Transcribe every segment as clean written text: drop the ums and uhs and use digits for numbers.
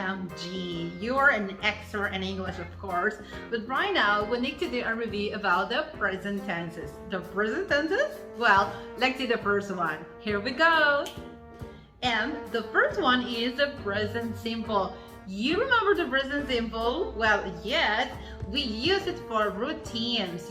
OMG, you're an expert in English, of course, but right now we need to do a review about the present tenses. The present tenses? Well, let's do the first one. Here we go. And the first one is the present simple. You remember the present simple? Well, yes, we use it for routines,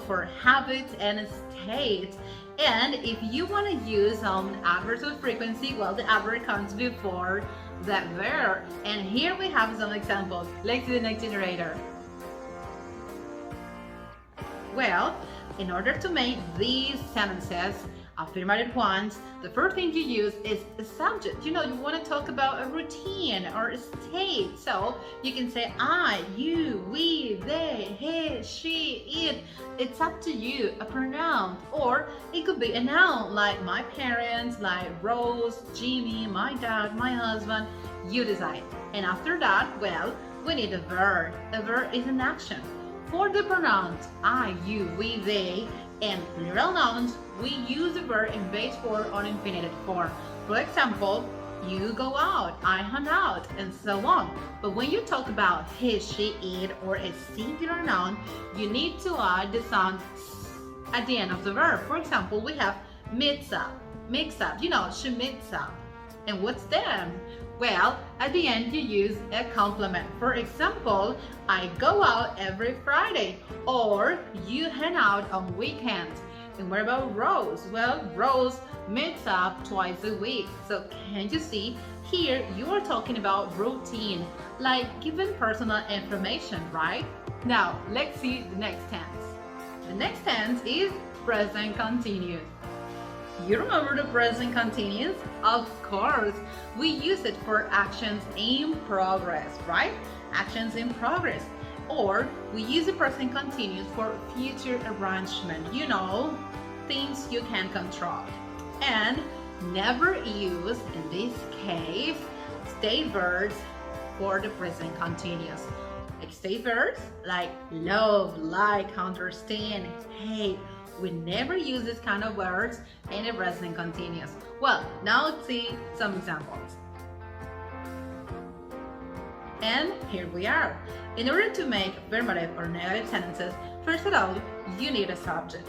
for habits and states. And if you want to use adverbs with frequency, well, the adverb comes before that verb. And here we have some examples. Let's do the next iterator. Well, in order to make these sentences affirmative ones, the first thing you use is a subject. You want to talk about a routine or a state. So you can say I, you, we, they, he, she, it. It's up to you, a pronoun. Or it could be a noun like my parents, like Rose, Jimmy, my dad, my husband. You decide. And after that, well, we need a verb. A verb is an action. For the pronouns I, you, we, they, and plural nouns, we use the verb in base form or infinitive form. For example, you go out, I hung out, and so on. But when you talk about he, she, it, or a singular noun, you need to add the sound s at the end of the verb. For example, we have mix up, she mix up. And what's that? Well, at the end you use a complement. For example, I go out every Friday, or you hang out on weekends. And what about Rose? Well, Rose meets up twice a week. So can you see? Here you are talking about routine, like giving personal information, right? Now, let's see the next tense. The next tense is present continuous. You remember the present continuous? Of course, we use it for actions in progress, right? Actions in progress. Or we use the present continuous for future arrangement, things you can control. And never use, in this case, state verbs for the present continuous. Like state verbs like love, like, understand, hate. We never use this kind of words in the present continuous. Well, now let's see some examples. And here we are. In order to make affirmative or negative sentences, first of all, you need a subject.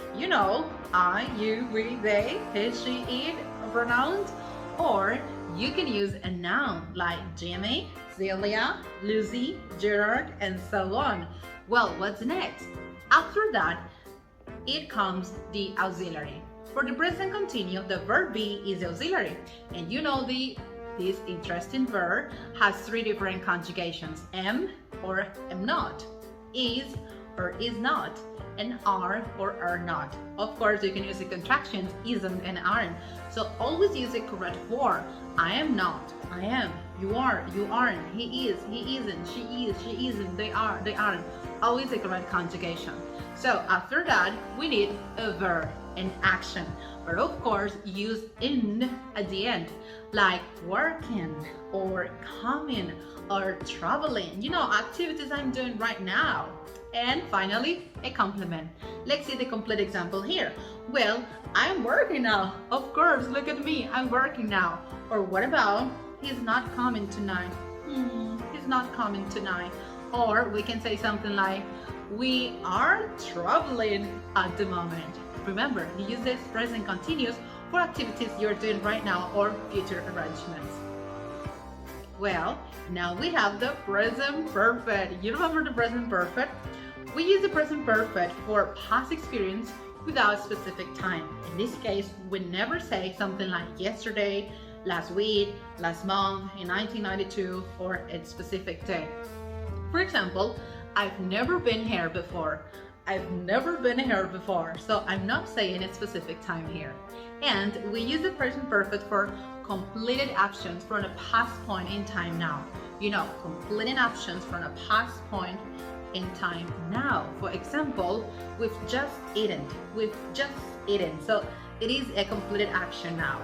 I, you, we, they, he, she, it, pronouns. Or you can use a noun like Jimmy, Celia, Lucy, Gerard, and so on. Well, what's next? After that, it comes the auxiliary. For the present continuous, the verb be is the auxiliary. And this interesting verb has three different conjugations: am or am not, is or is not, and are or are not. Of course, you can use the contractions isn't and aren't. So always use the correct form. I am not, I am, you are, you aren't, he is, he isn't, she is, she isn't, they are, they aren't. Always the correct conjugation. So after that, we need a verb, an action, but of course use in at the end, like working or coming or traveling, activities I'm doing right now. And finally, a complement. Let's see the complete example here. Well, I'm working now. Of course, look at me, I'm working now. Or what about, he's not coming tonight. He's not coming tonight. Or we can say something like, we are traveling at the moment. Remember, you use this present continuous for activities you're doing right now or future arrangements. Well, now we have the present perfect. You remember the present perfect? We use the present perfect for past experience without specific time. In this case, we never say something like yesterday, last week, last month, in 1992, or a specific day. For example, I've never been here before. I've never been here before, so I'm not saying a specific time here. And we use the present perfect for completed actions from a past point in time now. Completing actions from a past point in time now. For example, we've just eaten. We've just eaten. So it is a completed action now.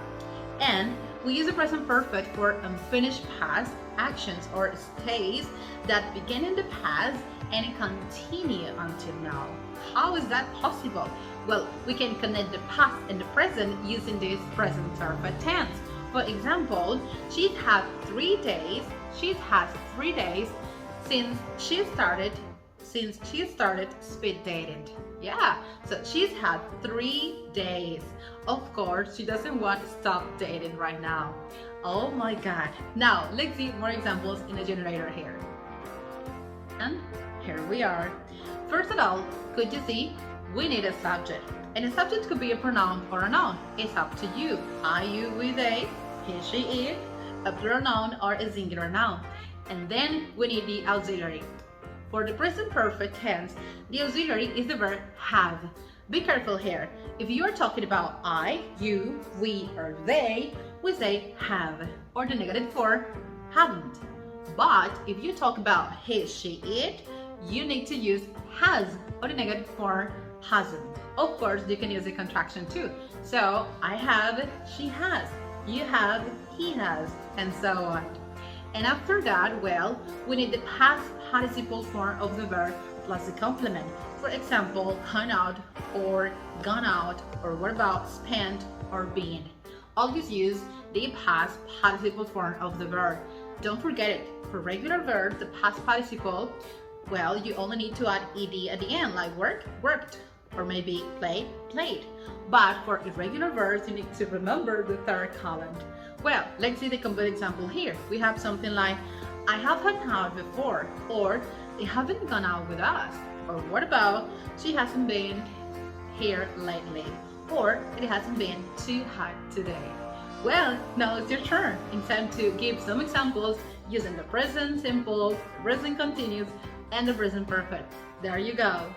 And we use the present perfect for unfinished past actions or states that began in the past and continue until now. How is that possible? Well, we can connect the past and the present using this present perfect tense. For example, she'd have 3 days She has 3 days since she started speed dating. Yeah, so she's had 3 days. Of course, she doesn't want to stop dating right now. Oh my god. Now, let's see more examples in the generator here. And here we are. First of all, could you see? We need a subject. And a subject could be a pronoun or a noun. It's up to you. I, you, we, they, he, she, it, a plural noun or a singular noun. And then we need the auxiliary. For the present perfect tense, the auxiliary is the verb have. Be careful here. If you are talking about I, you, we, or they, we say have, or the negative form, haven't. But if you talk about he, she, it, you need to use has, or the negative form, hasn't. Of course, you can use a contraction too. So, I have, she has, you have, he has, and so on. And after that, well, we need the past participle form of the verb plus the complement. For example, hung out or gone out, or what about spent or been. Always use the past participle form of the verb. Don't forget it. For regular verbs, the past participle, well, you only need to add ed at the end, like work, worked, or maybe played, played. But for irregular verbs, you need to remember the third column. Well, let's see the complete example here. We have something like, I have hung out before, or they haven't gone out with us. Or what about, she hasn't been here lately, or it hasn't been too hot today. Well, now it's your turn. It's time to give some examples using the present simple, present continuous, and the present perfect. There you go.